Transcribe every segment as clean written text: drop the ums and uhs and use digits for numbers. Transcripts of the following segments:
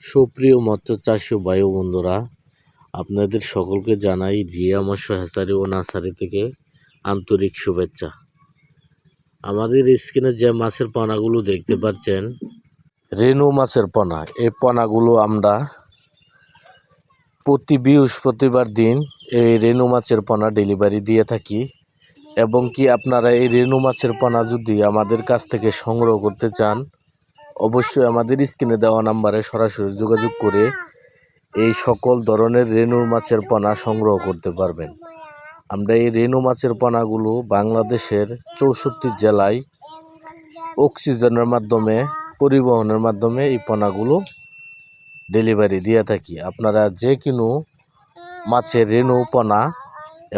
সুপ্রিয় মৎস্য চাষী ভাই ও বন্ধুরা, আপনাদের সকলকে জানাই রিয়া মৎস্য হ্যাচারি ও নার্সারি থেকে আন্তরিক শুভেচ্ছা। আমাদের স্ক্রিনে যে মাছের পোনাগুলো দেখতে পাচ্ছেন, রেনু মাছের পোনা। এই পোনাগুলো আমরা প্রতি বৃহস্পতিবার দিন এই রেনু মাছের পোনা ডেলিভারি দিয়ে থাকি। এবং কি আপনারা এই রেনু মাছের পোনা যদি আমাদের কাছ থেকে সংগ্রহ করতে চান, অবশ্যই আমাদের স্ক্রিনে দেওয়া নাম্বারে সরাসরি যোগাযোগ করে এই সকল ধরনের রেনু মাছের পোনা সংগ্রহ করতে পারবেন। আমরা এই রেনু মাছের পোনাগুলো বাংলাদেশের 64 জেলায় অক্সিজেনের মাধ্যমে পরিবহনের মাধ্যমে এই পোনাগুলো ডেলিভারি দিয়ে থাকি। আপনারা যে কোনো মাছের রেনু পোনা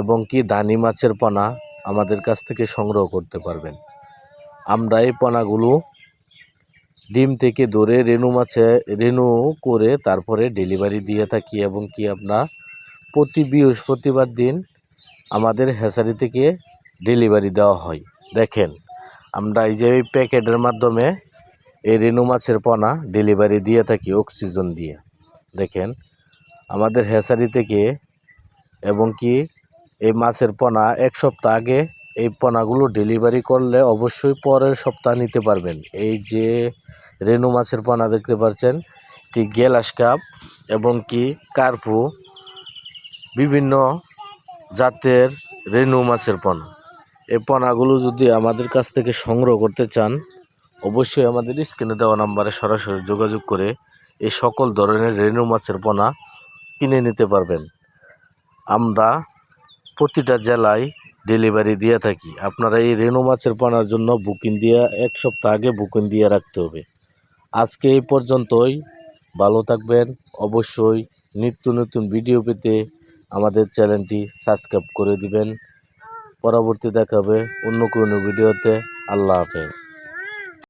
এবং কি দানি মাছের পোনা আমাদের কাছ থেকে সংগ্রহ করতে পারবেন। আমরা এই পোনাগুলো ডিম থেকে ধরে রেনু করে তারপরে ডেলিভারি দিয়ে থাকি। এবং কি আপনার প্রতি বৃহস্পতিবার দিন আমাদের হ্যাচারি থেকে ডেলিভারি দেওয়া হয়। দেখেন, আমরা এই যে এই প্যাকেটের মাধ্যমে এই রেনু মাছের পোনা ডেলিভারি দিয়ে থাকি অক্সিজেন দিয়ে। দেখেন, আমাদের হ্যাচারি থেকে এবং কি এই মাছের পোনা এক সপ্তাহ আগে এই পোনাগুলো ডেলিভারি করলে অবশ্যই পরের সপ্তাহ নিতে পারবেন। এই যে রেনু মাছের পোনা দেখতে পাচ্ছেন, ঠিক গ্লাস কাপ এবং কি কার্পু বিভিন্ন জাতের রেনু মাছের পোনা। এই পোনাগুলো যদি আমাদের কাছ থেকে সংগ্রহ করতে চান, অবশ্যই আমাদের স্ক্রিনে দেওয়া নাম্বারে সরাসরি যোগাযোগ করে এই সকল ধরনের রেনু মাছের পোনা কিনে নিতে পারবেন। আমরা প্রতিটা জেলায় ডেলিভারি দিয়ে থাকি। আপনারা এই রেনু মাছের পোনার জন্য বুকিং দিয়ে এক সপ্তাহ আগে বুকিং দিয়ে রাখতে হবে। আজকে এই পর্যন্তই। ভালো থাকবেন। অবশ্যই নিত্য নতুন ভিডিও পেতে আমাদের চ্যানেলটি সাবস্ক্রাইব করে দিবেন। পরবর্তী দেখাবে অন্য কোনো ভিডিওতে। আল্লাহ হাফেজ।